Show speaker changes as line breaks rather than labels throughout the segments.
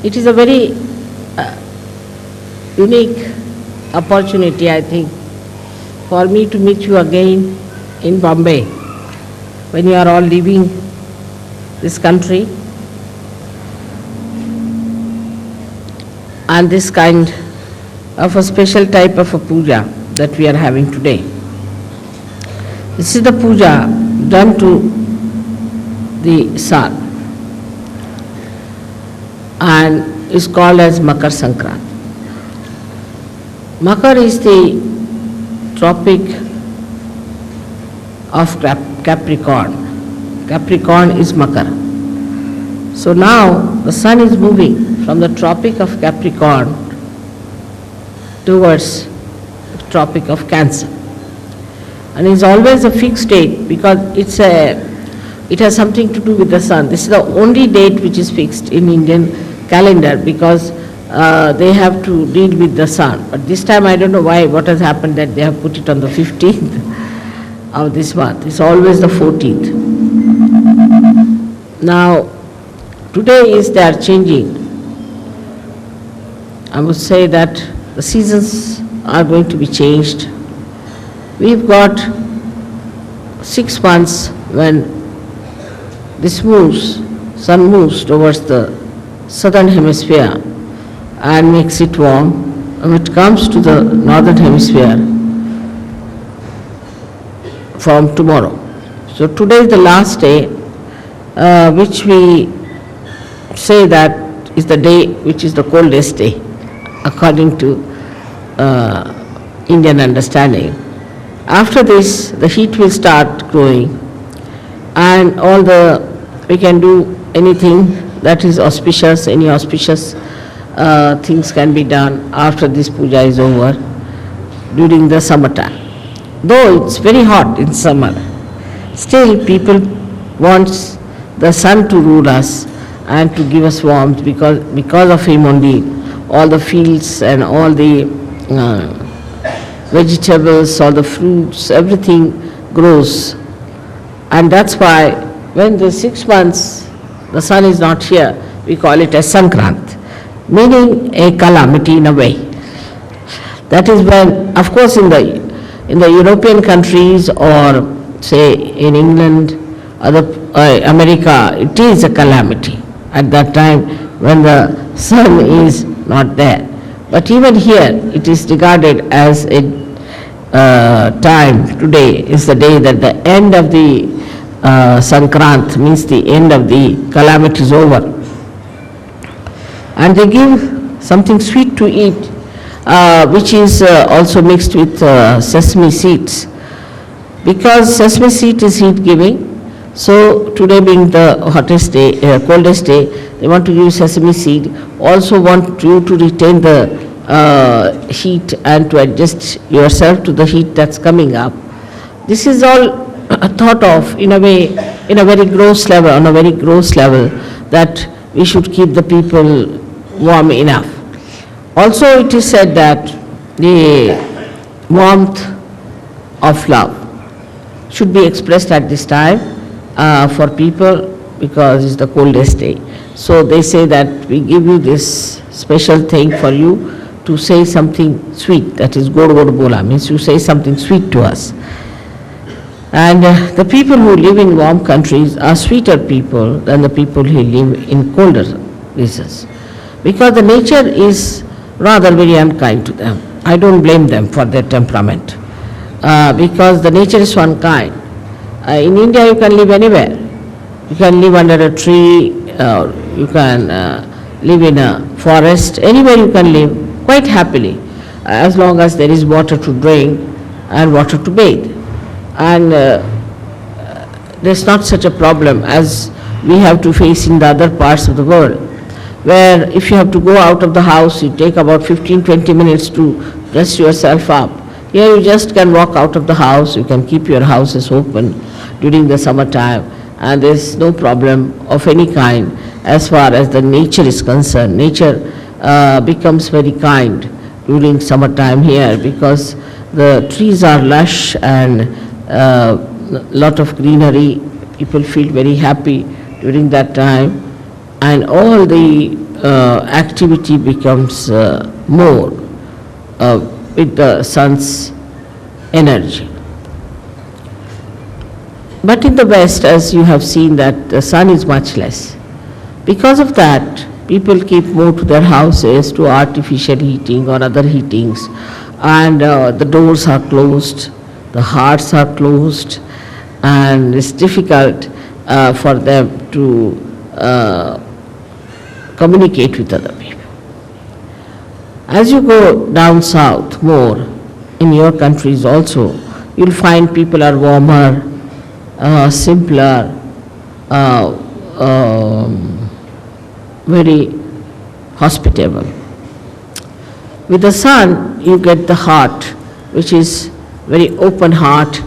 It is a very unique opportunity, I think, for me to meet you again in Bombay when you are all leaving this country, and this kind of a special type of a puja that we are having today. This is the puja done to the sun and is called as Makar Sankrant. Makar is the tropic of Capricorn. Capricorn is Makar. So now the sun is moving from the tropic of Capricorn towards the tropic of Cancer. And it's always a fixed date because it has something to do with the sun. This is the only date which is fixed in Indian calendar because they have to deal with the sun. But this time I don't know why, what has happened that they have put it on the 15th of this month. It's always the 14th. Now, today is they are changing. I would say that the seasons are going to be changed. We've got 6 months when this sun moves towards the southern hemisphere and makes it warm. And when it comes to the northern hemisphere from tomorrow. So today is the last day, which we say that is the day which is the coldest day, according to Indian understanding. After this, the heat will start growing, and we can do anything that is auspicious, any auspicious things can be done after this puja is over during the summertime. Though it's very hot in summer, still people want the sun to rule us and to give us warmth because of him only all the fields and all the vegetables, all the fruits, everything grows. And that's why when the 6 months the sun is not here, we call it as Sankrant, meaning a calamity in a way. That is when, of course, in the European countries or say in England, America, it is a calamity at that time when the sun is not there. But even here, it is regarded as a time, today is the day that the end of the Sankrant, means the end of the calamity is over. And they give something sweet to eat, which is also mixed with sesame seeds. Because sesame seed is heat giving, so today being the hottest day, coldest day, they want to give sesame seed, also want you to retain the heat and to adjust yourself to the heat that's coming up. This is all thought of in a way, in a very gross level, on a very gross level, that we should keep the people warm enough. Also it is said that the warmth of love should be expressed at this time for people because it's the coldest day. So they say that we give you this special thing for you to say something sweet, that is god god bola, means you say something sweet to us. And the people who live in warm countries are sweeter people than the people who live in colder places, because the nature is rather very unkind to them. I don't blame them for their temperament, because the nature is so unkind. In India you can live anywhere. You can live under a tree, you can live in a forest, anywhere you can live quite happily, as long as there is water to drink and water to bathe. And there's not such a problem as we have to face in the other parts of the world, where if you have to go out of the house, you take about 15-20 minutes to dress yourself up. Here you just can walk out of the house, you can keep your houses open during the summertime, and there's no problem of any kind as far as the nature is concerned. Nature becomes very kind during summertime here because the trees are lush and lot of greenery. People feel very happy during that time, and all the activity becomes more with the sun's energy. But in the West, as you have seen, that the sun is much less. Because of that, people keep moved to their houses to artificial heating or other heatings, and the doors are closed, the hearts are closed, and it's difficult for them to communicate with other people. As you go down south more, in your countries also, you'll find people are warmer, simpler, very hospitable. With the sun, you get the heart, which is very open heart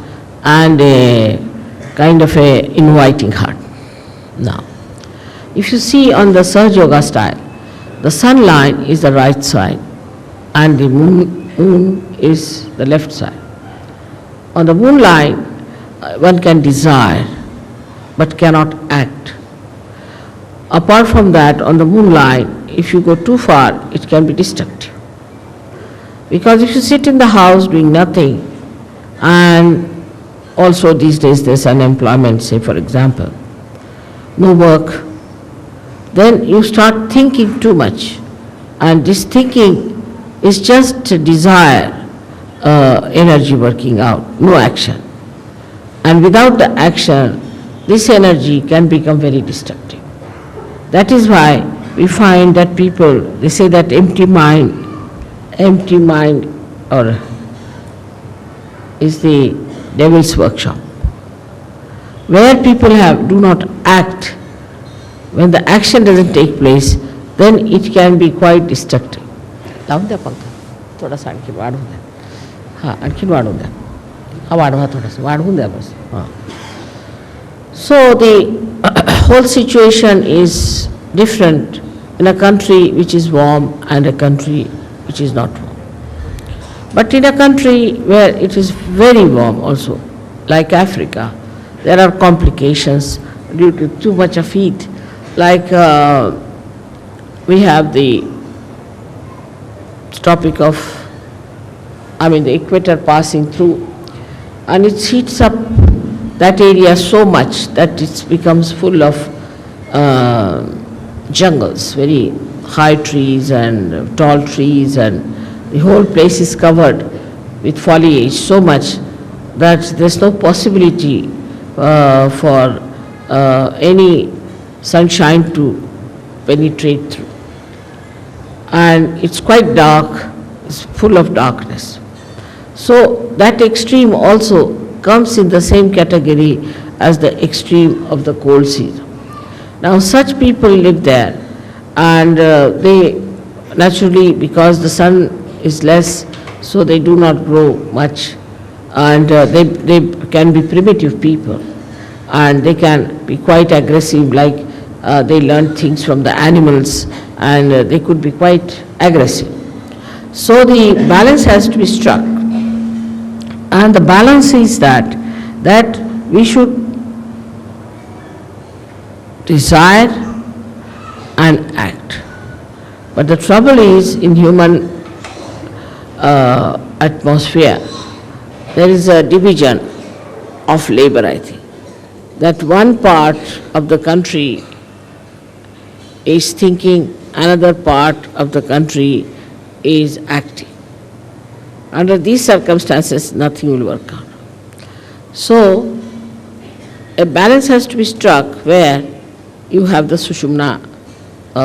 and a kind of a inviting heart. Now, if you see on the Sahaja Yoga style, the sun line is the right side and the moon is the left side. On the moon line, one can desire but cannot act. Apart from that, on the moon line, if you go too far, it can be destructive. Because if you sit in the house doing nothing, and also these days there's unemployment, say for example, no work, then you start thinking too much. And this thinking is just a desire, energy working out, no action. And without the action, this energy can become very destructive. That is why we find that people, they say that empty mind or is the devil's workshop. Where people do not act, when the action doesn't take place, then it can be quite destructive. लावून द्या पंखा थोडासा आणखी वाढवून द्या हां आणखीन वाढवून द्या हा वाढवा थोडासा वाढवून द्या बस हां. So the whole situation is different in a country which is warm and a country which is not warm. But in a country where it is very warm also, like Africa, there are complications due to too much of heat. Like we have the topic of, the equator passing through, and it heats up that area so much that it becomes full of jungles, very high trees and tall trees, and the whole place is covered with foliage so much that there's no possibility for any sunshine to penetrate through. And it's quite dark, it's full of darkness. So that extreme also comes in the same category as the extreme of the cold season. Now such people live there, and they naturally, because the sun is less, so they do not grow much, and they can be primitive people, and they can be quite aggressive, like they learn things from the animals, and they could be quite aggressive. So the balance has to be struck, and the balance is that we should desire and act. But the trouble is, in human atmosphere, there is a division of labor, I think. That one part of the country is thinking, another part of the country is acting. Under these circumstances, nothing will work out. So, a balance has to be struck where you have the Sushumna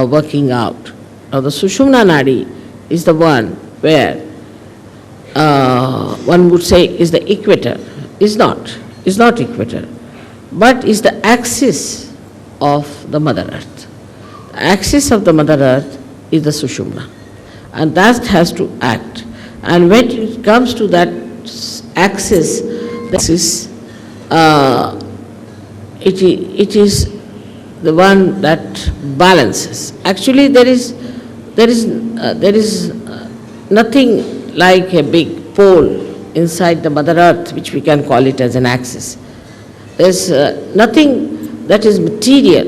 working out. Now, the Sushumna Nadi is the one where one would say is the equator. Is not equator, but is the axis of the Mother Earth. The axis of the Mother Earth is the Sushumna, and that has to act. And when it comes to that axis, it is the one that balances. Actually, there is nothing like a big pole inside the Mother Earth, which we can call it as an axis. There's nothing that is material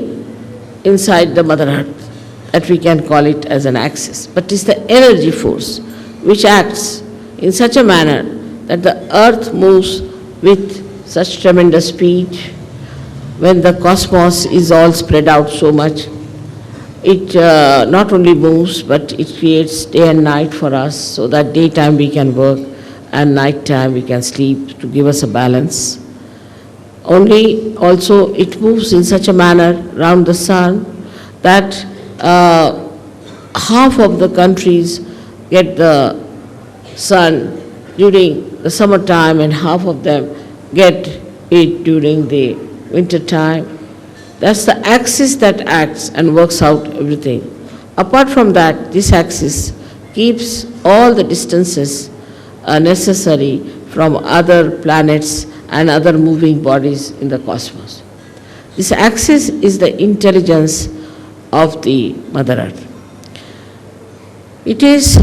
inside the Mother Earth. that we can call it as an axis, but it's the energy force which acts in such a manner that the earth moves with such tremendous speed. When the cosmos is all spread out so much, it not only moves, but it creates day and night for us, so that daytime we can work and nighttime we can sleep to give us a balance. Only also it moves in such a manner around the sun that half of the countries get the sun during the summertime and half of them get it during the winter time. That's the axis that acts and works out everything. Apart from that, this axis keeps all the distances necessary from other planets and other moving bodies in the cosmos. This axis is the intelligence of the Mother Earth. It is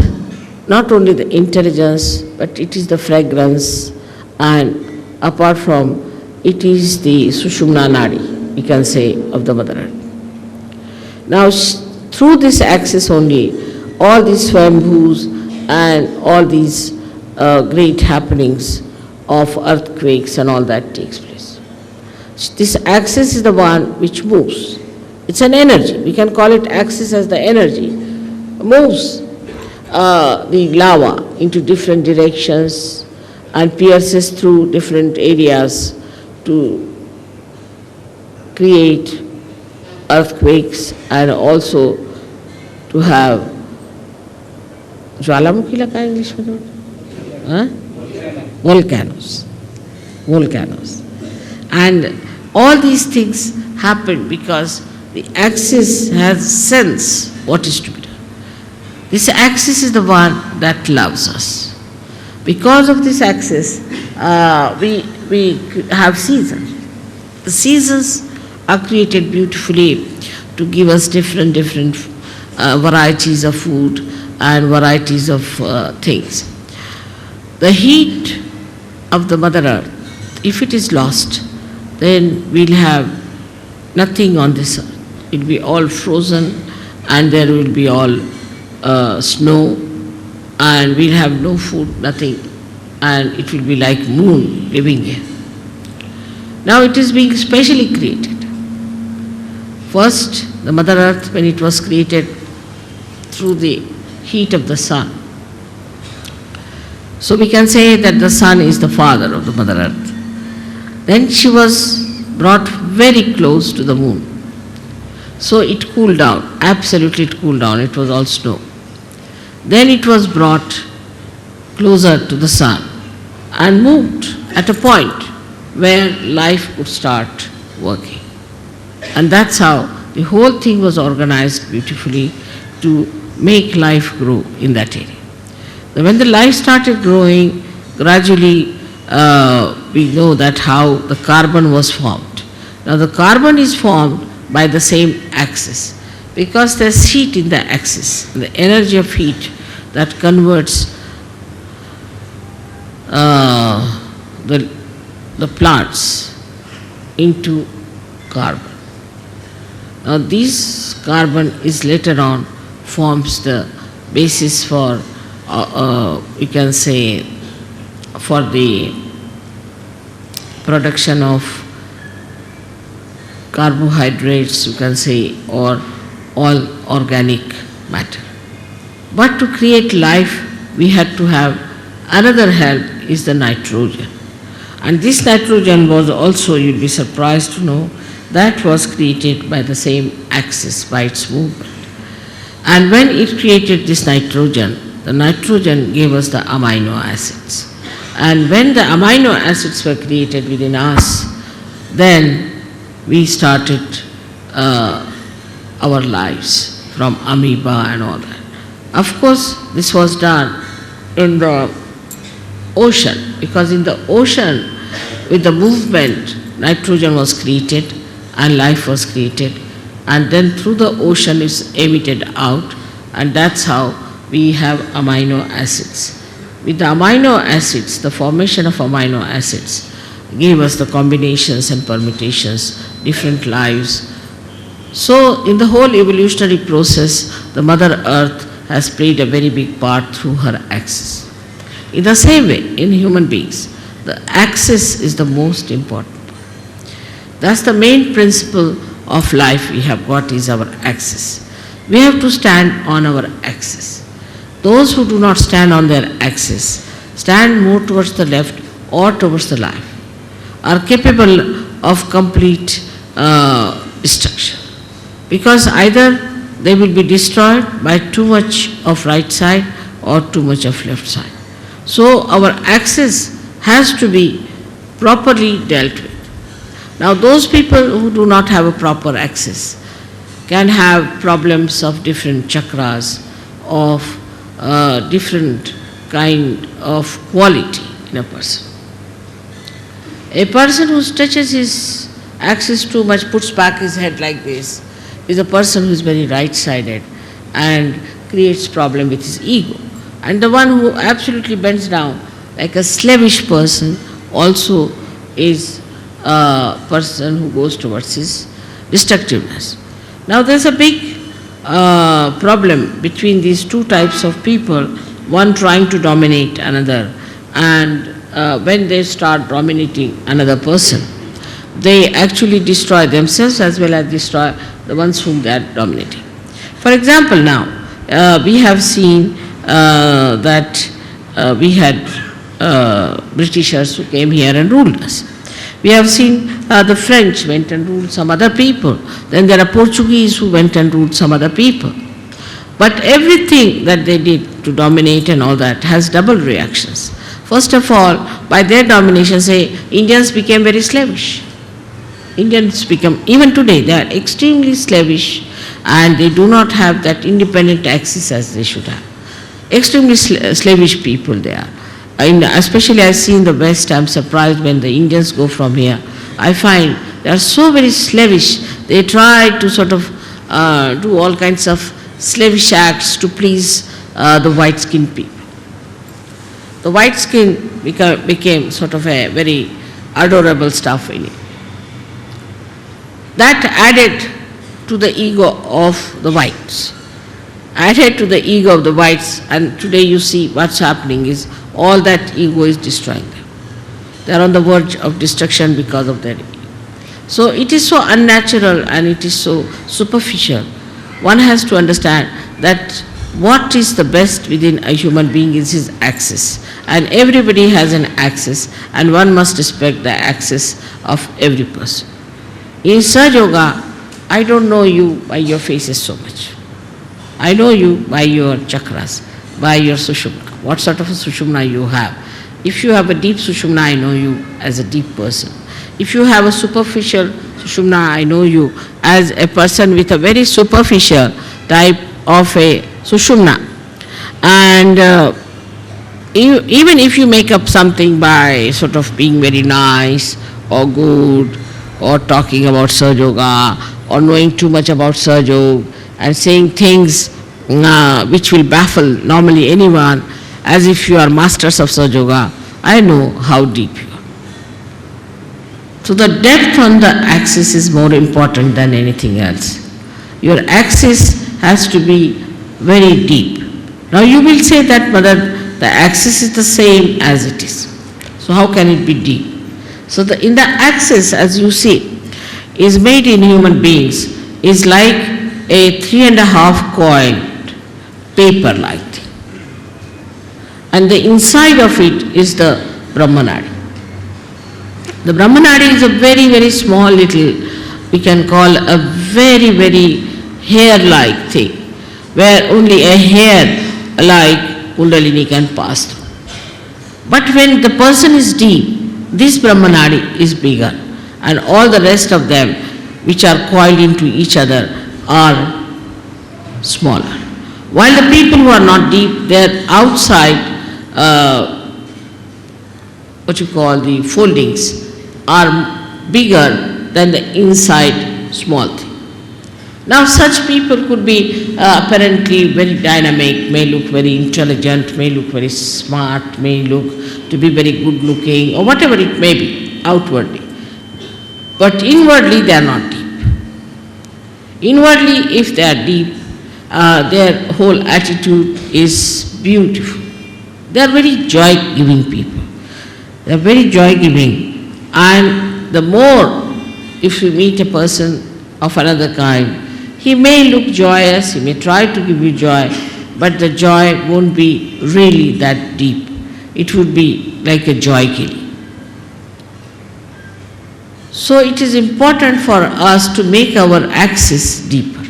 not only the intelligence, but it is the fragrance, and apart from it is the Sushumna Nadi, we can say, of the Mother Earth. Now, through this axis only, all these Swayambhus and all these great happenings of earthquakes and all that takes place. This axis is the one which moves. It's an energy. We can call it axis as the energy. Moves the lava into different directions and pierces through different areas to create earthquakes and also to have ज्वालामुखी लगा English में volcanoes. And all these things happen because the axis has sense what is to be done. This axis is the one that loves us. Because of this axis, we have seasons. The seasons are created beautifully to give us different varieties of food and varieties of things. The heat of the Mother Earth, if it is lost, then we'll have nothing on this earth. It will be all frozen and there will be all snow and we'll have no food, nothing, and it will be like moon living here. Now it is being specially created. First, the Mother Earth, when it was created through the heat of the sun. So we can say that the sun is the father of the Mother Earth. Then she was brought very close to the moon. So it cooled down, absolutely it cooled down, it was all snow. Then it was brought closer to the sun and moved at a point where life could start working. And that's how the whole thing was organized beautifully to make life grow in that area. When the life started growing, gradually we know that how the carbon was formed. Now the carbon is formed by the same axis because there's heat in the axis, the energy of heat that converts the plants into carbon. Now this carbon is later on forms the basis for you can say for the production of carbohydrates, you can say, or all organic matter. But to create life, we had to have another help is the nitrogen. And this nitrogen was also, you'll be surprised to know, that was created by the same axis, by its movement. And when it created this nitrogen, the nitrogen gave us the amino acids. And when the amino acids were created within us, then we started our lives from amoeba and all that. Of course, this was done in the ocean, because in the ocean, with the movement, nitrogen was created and life was created, and then through the ocean it's emitted out, and that's how we have amino acids. With the amino acids, the formation of amino acids gave us the combinations and permutations, different lives, So in the whole evolutionary process, the Mother Earth has played a very big part through her axis. In the same way, in human beings, the axis is the most important. That's the main principle of life we have got is our axis. We have to stand on our axis. Those who do not stand on their axis, stand more towards the left or towards the right, are capable of complete destruction. Because either they will be destroyed by too much of right side or too much of left side. So our axis has to be properly dealt with. Now those people who do not have a proper axis can have problems of different chakras, of different kind of quality in a person. A person who stretches his axis too much, puts back his head like this, is a person who is very right-sided and creates problem with his ego. And the one who absolutely bends down like a slavish person also is a person who goes towards his destructiveness. Now there's a big problem between these two types of people, one trying to dominate another, and when they start dominating another person, they actually destroy themselves as well as destroy the ones whom they are dominating. For example, now we have seen that we had Britishers who came here and ruled us. We have seen the French went and ruled some other people. Then there are Portuguese who went and ruled some other people. But everything that they did to dominate and all that has double reactions. First of all, by their domination, say, Indians became very slavish. Indians become, even today, they are extremely slavish and they do not have that independent axis as they should have. Extremely slavish people they are. Especially I see in the West, I am surprised when the Indians go from here. I find they are so very slavish. They try to sort of do all kinds of slavish acts to please the white-skinned people. The white skin became sort of a very adorable stuff in it. That added to the ego of the whites. Added to the ego of the whites, and today you see what's happening is all that ego is destroying them. They are on the verge of destruction because of their ego. So it is so unnatural and it is so superficial. One has to understand that what is the best within a human being is his axis. And everybody has an axis and one must respect the axis of every person. In Sahaja Yoga, I don't know you by your faces so much. I know you by your chakras, by your sushumna, what sort of a sushumna you have. If you have a deep sushumna, I know you as a deep person. If you have a superficial sushumna, I know you as a person with a very superficial type of a sushumna. And even if you make up something by sort of being very nice or good or talking about Sahaja Yoga or knowing too much about Sahaja Yoga and saying things which will baffle normally anyone as if you are masters of Sahaja Yoga, I know how deep you are. So the depth on the axis is more important than anything else. Your axis has to be very deep. Now you will say that, Mother, the axis is the same as it is. So how can it be deep? So in the axis, as you see, is made in human beings, is like a 3.5 coiled paper-like thing. And the inside of it is the Brahmanadi. The Brahmanadi is a very, very small little, we can call a very, very hair-like thing, where only a hair-like Kundalini can pass through. But when the person is deep, this Brahmanadi is bigger, and all the rest of them, which are coiled into each other, are smaller. While the people who are not deep, their outside, what you call the foldings, are bigger than the inside small thing. Now such people could be apparently very dynamic, may look very intelligent, may look very smart, may look to be very good looking, or whatever it may be outwardly. But inwardly they are not deep. Inwardly, if they are deep, their whole attitude is beautiful. They are very joy-giving people. They are very joy-giving. And the more, if you meet a person of another kind, he may look joyous, he may try to give you joy, but the joy won't be really that deep. It would be like a joy killing. So it is important for us to make our axis deeper.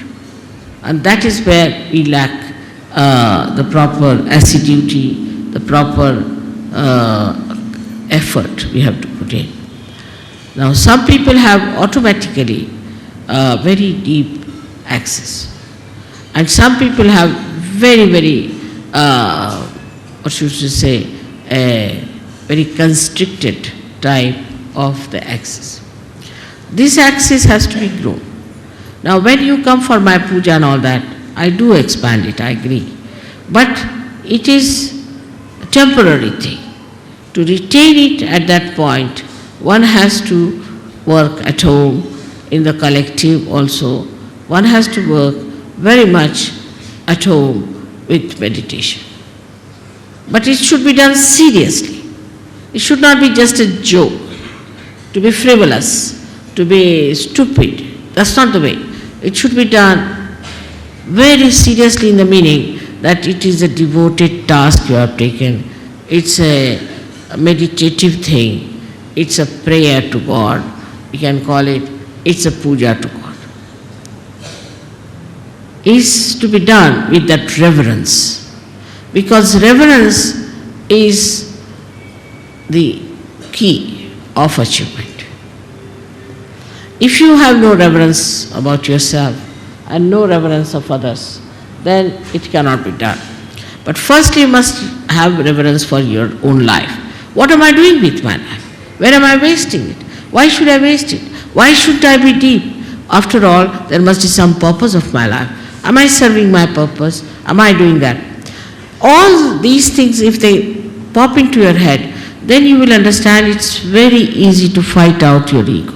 And that is where we lack the proper assiduity, the proper effort we have to put in. Now some people have automatically very deep axis. And some people have very, very, what should you say, a very constricted type of the axis. This axis has to be grown. Now when you come for my puja and all that, I do expand it, I agree. But it is a temporary thing. To retain it at that point, one has to work at home, in the collective also. One has to work very much at home with meditation. But it should be done seriously. It should not be just a joke, to be frivolous, to be stupid. That's not the way. It should be done very seriously in the meaning that it is a devoted task you have taken. It's a meditative thing. It's a prayer to God. We can call it, it's a puja to God. It's to be done with that reverence. Because reverence is the key of achievement. If you have no reverence about yourself and no reverence of others, then it cannot be done. But first you must have reverence for your own life. What am I doing with my life? Where am I wasting it? Why should I waste it? Why should I be deep? After all, there must be some purpose of my life. Am I serving my purpose? Am I doing that? All these things, if they pop into your head, then you will understand it's very easy to fight out your ego.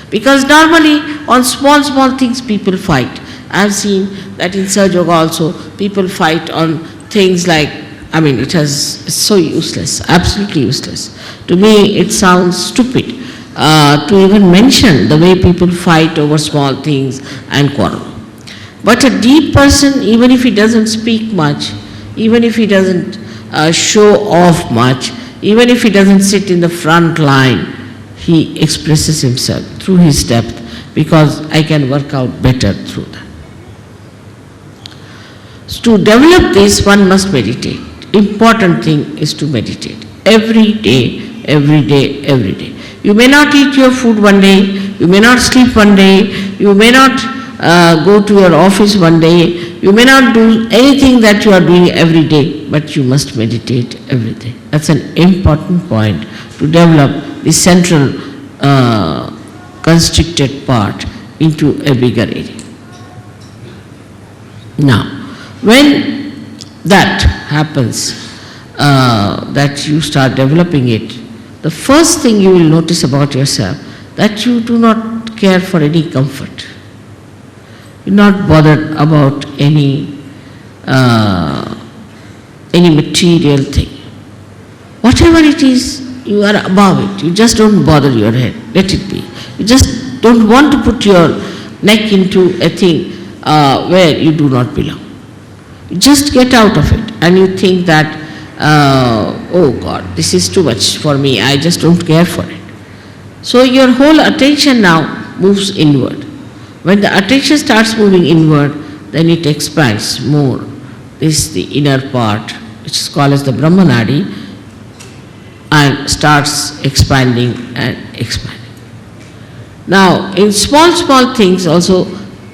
Because normally on small things people fight. I have seen that in Sahaja Yoga also people fight on things like, it's so useless, absolutely useless. To me it sounds stupid to even mention the way people fight over small things and quarrel. But a deep person, even if he doesn't speak much, even if he doesn't show off much, even if he doesn't sit in the front line, he expresses himself through his depth, because I can work out better through that. So to develop this, one must meditate. Important thing is to meditate. Every day, every day, every day. You may not eat your food one day, you may not sleep one day, you may not go to your office one day, you may not do anything that you are doing every day, but you must meditate every day. That's an important point to develop the central constricted part into a bigger area. Now, when that happens, that you start developing it, the first thing you will notice about yourself, that you do not care for any comfort. You're not bothered about any material thing. Whatever it is, you are above it. You just don't bother your head. Let it be. You just don't want to put your neck into a thing where you do not belong. You just get out of it and you think that, oh God, this is too much for me. I just don't care for it. So your whole attention now moves inward. When the attention starts moving inward, then it expands more. This is the inner part, which is called as the Brahmanadi, and starts expanding and expanding. Now, in small things also,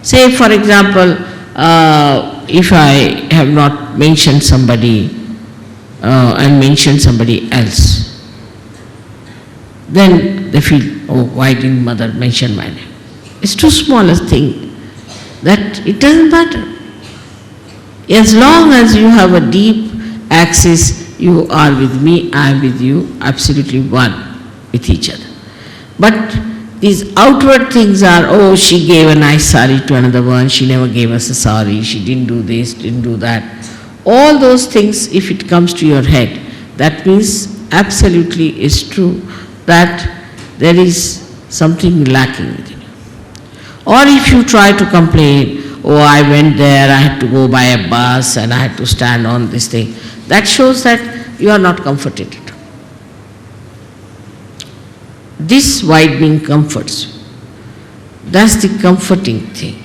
say for example, if I have not mentioned somebody and mentioned somebody else, then they feel, oh, why didn't mother mention my name? It's too small a thing that it doesn't matter. As long as you have a deep axis, you are with me, I am with you, absolutely one with each other. But These outward things are, oh, she gave a nice sari to another one, she never gave us a sari, she didn't do this, didn't do that. All those things, if it comes to your head, that means absolutely is true that there is something lacking within you. Or if you try to complain, oh, I went there, I had to go by a bus and I had to stand on this thing, that shows that you are not comforted. This widening comforts you. That's the comforting thing.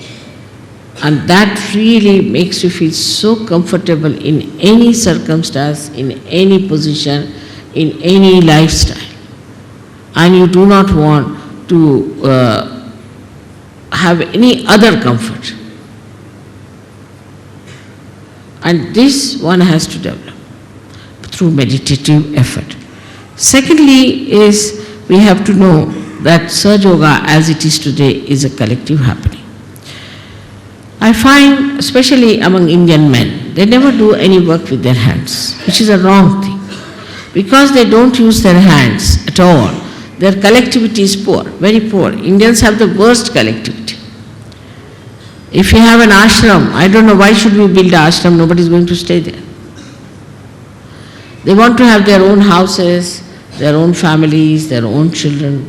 And that really makes you feel so comfortable in any circumstance, in any position, in any lifestyle. And you do not want to have any other comfort. And this one has to develop through meditative effort. Secondly is, we have to know that Sahaja Yoga as it is today is a collective happening. I find, especially among Indian men, they never do any work with their hands, which is a wrong thing. Because they don't use their hands at all, their collectivity is poor, very poor. Indians have the worst collectivity. If you have an ashram, I don't know why should we build an ashram, nobody is going to stay there. They want to have their own houses, their own families, their own children.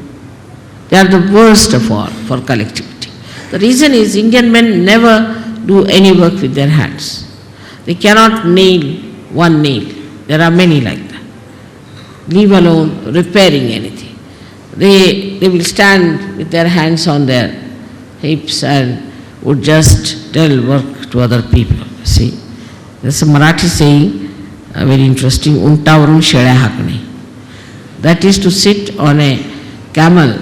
They are the worst of all for collectivity. The reason is Indian men never do any work with their hands. They cannot nail one nail. There are many like that. Leave alone repairing anything. They will stand with their hands on their hips and would just tell work to other people. See, there's a Marathi saying, very interesting, untavarun sheळ्या हाकणे. That is to sit on a camel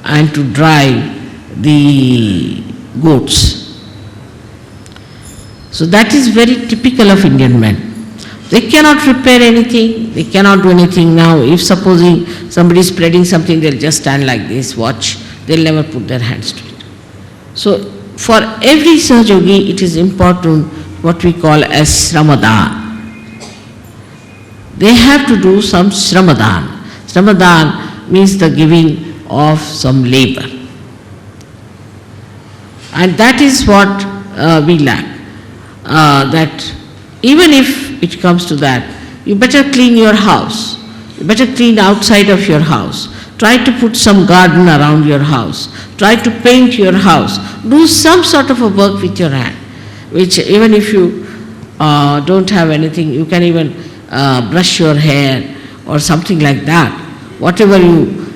and to drive the goats. So that is very typical of Indian men. They cannot repair anything, they cannot do anything now. If supposing somebody is spreading something, they'll just stand like this, watch. They'll never put their hands to it. So for every Sahaja Yogi, it is important what we call as Sramadan. They have to do some Sramadan. Sramadan means the giving of some labor. And that is what we lack. That even if it comes to that, you better clean your house. You better clean outside of your house. Try to put some garden around your house. Try to paint your house. Do some sort of a work with your hand, which even if you don't have anything, you can even brush your hair or something like that. Whatever you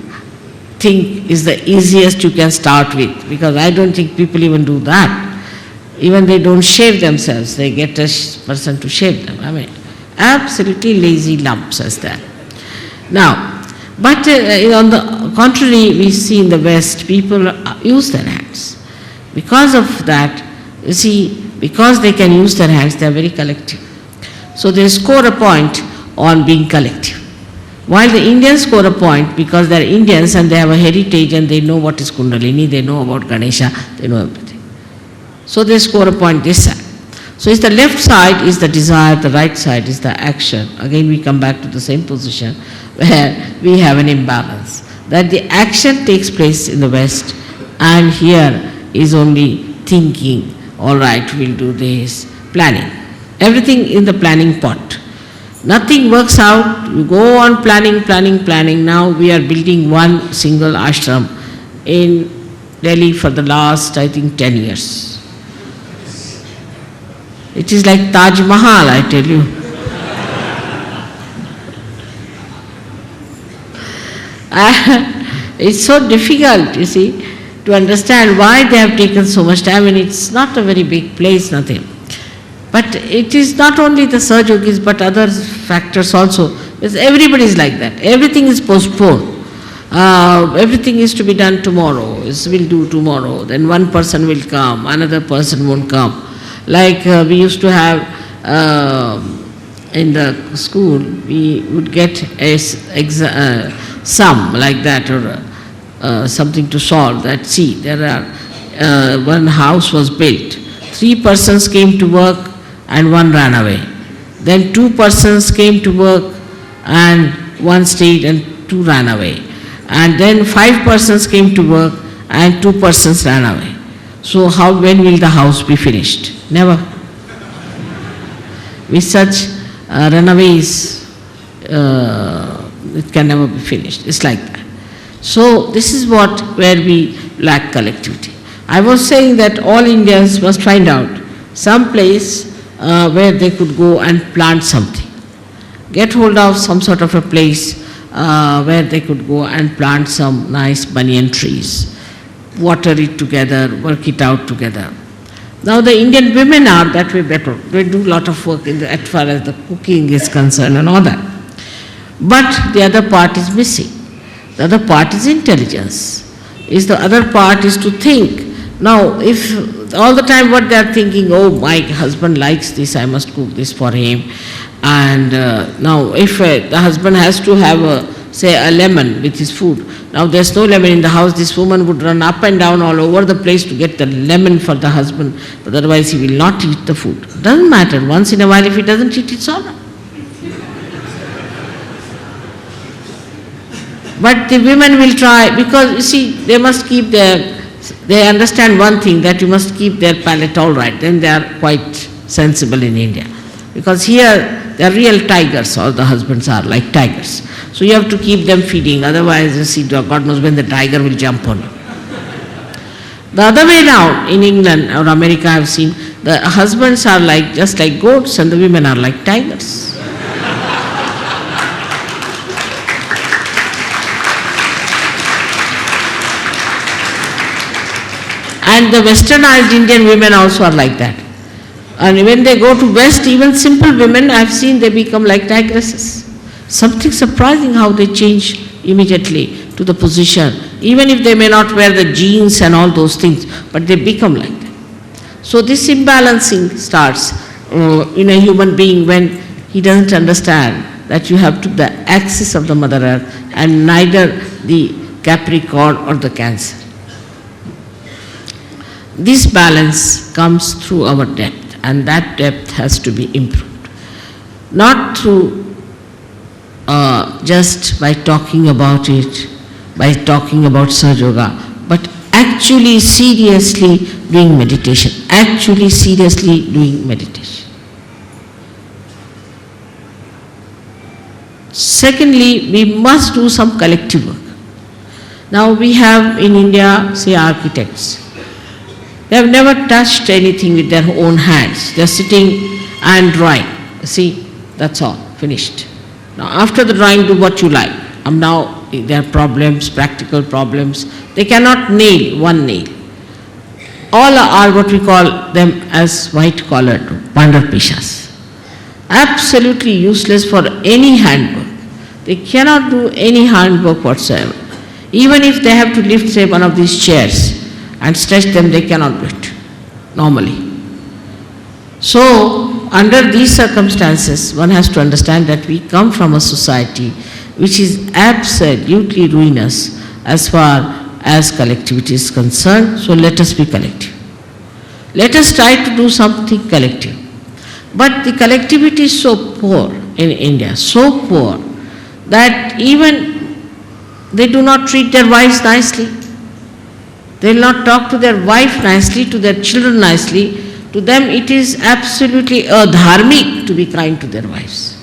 think is the easiest you can start with, because I don't think people even do that. Even they don't shave themselves, they get a person to shave them. I mean, absolutely lazy lumps as that. Now, but on the contrary, we see in the West, people use their hands. Because of that, you see, because they can use their hands, they are very collective. So they score a point on being collective. While the Indians score a point because they are Indians and they have a heritage and they know what is Kundalini, they know about Ganesha, they know everything. So they score a point this side. So it's the left side is the desire, the right side is the action. Again we come back to the same position where we have an imbalance. That the action takes place in the West and here is only thinking, all right, we'll do this, planning. Everything in the planning pot. Nothing works out, you go on planning. Now we are building one single ashram in Delhi for the last, I think, 10 years. It is like Taj Mahal, I tell you. It's so difficult, you see, to understand why they have taken so much time, and it's not a very big place, nothing. But it is not only the Sahaja Yogis, but other factors also. Because everybody is like that. Everything is postponed. Everything is to be done tomorrow. We'll do tomorrow. Then one person will come, another person won't come. Like we used to have in the school, we would get a sum like that or something to solve. That see, there are one house was built. 3 persons came to work and 1 ran away. Then 2 persons came to work and 1 stayed and 2 ran away. and then 5 persons came to work and 2 persons ran away. So when will the house be finished? Never. With such runaways, it can never be finished. It's like that. So this is where we lack collectivity. I was saying that all Indians must find out some place where they could go and plant something. Get hold of some sort of a place where they could go and plant some nice banyan trees, water it together, work it out together. Now the Indian women are that way better. They do a lot of work as far as the cooking is concerned and all that. But the other part is missing. The other part is intelligence. The other part is to think. Now, if all the time what they are thinking, oh, my husband likes this, I must cook this for him. And now, if the husband has to have, say, a lemon with his food, now there's no lemon in the house, this woman would run up and down all over the place to get the lemon for the husband, but otherwise he will not eat the food. Doesn't matter, once in a while if he doesn't eat, it's all right. But the women will try, because you see, they must keep they understand one thing, that you must keep their palate all right, then they are quite sensible in India. Because here, they are real tigers, all the husbands are like tigers. So you have to keep them feeding, otherwise you see, God knows when the tiger will jump on you. The other way around, in England or America I have seen, the husbands are just like goats and the women are like tigers. And the westernized Indian women also are like that. And when they go to West, even simple women, I have seen they become like tigresses. Something surprising how they change immediately to the position, even if they may not wear the jeans and all those things, but they become like that. So this imbalancing starts in a human being when he doesn't understand that you have to the axis of the Mother Earth and neither the Capricorn or the Cancer. This balance comes through our depth, and that depth has to be improved. Not through just by talking about it, by talking about Sahaja Yoga, but actually seriously doing meditation. Actually seriously doing meditation. Secondly, we must do some collective work. Now we have in India, say, architects. They have never touched anything with their own hands. They are sitting and drawing. See, that's all, finished. Now after the drawing, do what you like. Now there are problems, practical problems. They cannot nail one nail. All are what we call them as white-collar, pandar-pishas. Absolutely useless for any handwork. They cannot do any handwork whatsoever. Even if they have to lift, say, one of these chairs and stretch them, they cannot do it normally. So, under these circumstances, one has to understand that we come from a society which is absolutely ruinous as far as collectivity is concerned. So let us be collective. Let us try to do something collective. But the collectivity is so poor in India, so poor, that even they do not treat their wives nicely. They will not talk to their wife nicely, to their children nicely. To them it is absolutely adharmic to be kind to their wives.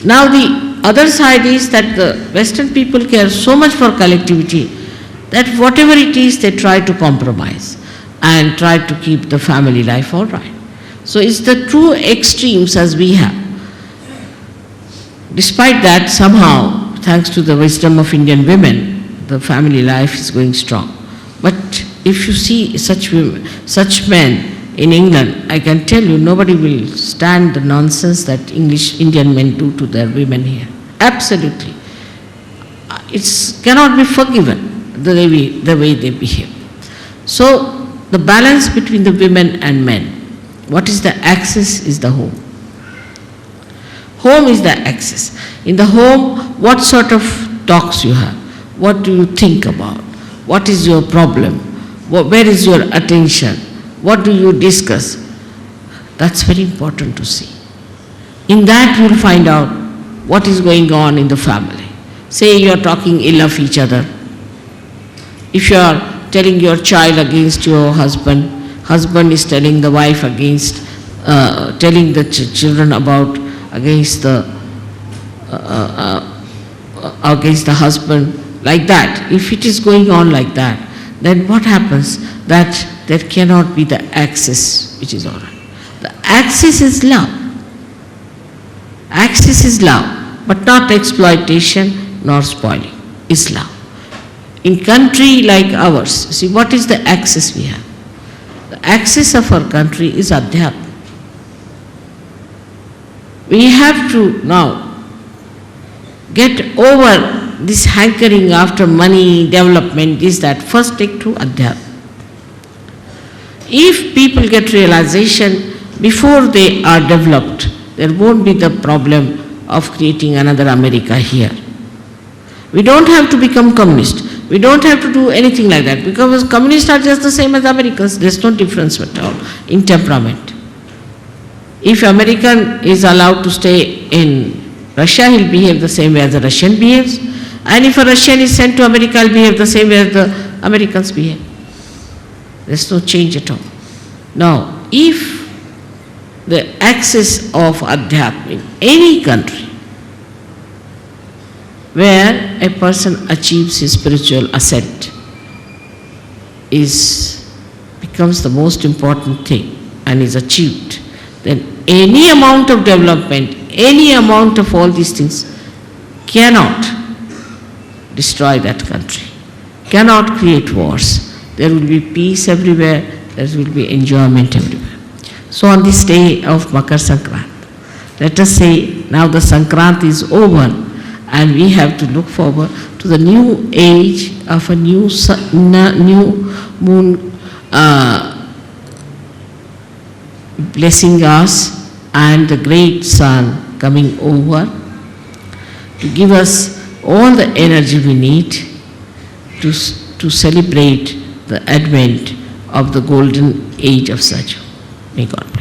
Now the other side is that the Western people care so much for collectivity that whatever it is they try to compromise and try to keep the family life all right. So it's the true extremes as we have. Despite that, somehow, thanks to the wisdom of Indian women, the family life is going strong. But if you see such women, such men in England, I can tell you nobody will stand the nonsense that Indian men do to their women here. Absolutely. It cannot be forgiven the way they behave. So the balance between the women and men, what is the axis is the home. Home is the axis. In the home, what sort of talks you have? What do you think about? What is your problem? Where is your attention? What do you discuss? That's very important to see. In that you will find out what is going on in the family. Say you are talking ill of each other. If you are telling your child against your husband, husband is telling the wife against, telling the children about against the husband, like that. If it is going on like that, then what happens? That there cannot be the axis which is all right. The axis is love. Axis is love, but not exploitation nor spoiling. Is love. In country like ours, see what is the axis we have? The axis of our country is Adhyatma. We have to now get over this hankering after money, development, this, that. First take to Adhyatma. If people get realization before they are developed, there won't be the problem of creating another America here. We don't have to become communist. We don't have to do anything like that, because communists are just the same as Americans. There's no difference at all in temperament. If American is allowed to stay in Russia, he'll behave the same way as the Russian behaves. And if a Russian is sent to America, he'll behave the same way as the Americans behave. There's no change at all. Now, if the axis of Adhyatma in any country where a person achieves his spiritual ascent becomes the most important thing and is achieved, then any amount of development, any amount of all these things cannot destroy that country, cannot create wars. There will be peace everywhere, there will be enjoyment everywhere. So on this day of Makar Sankrant, let us say now the Sankrant is over and we have to look forward to the new age of a new moon blessing us, and the great sun coming over to give us all the energy we need to celebrate the advent of the golden age of Sajo. May God bless.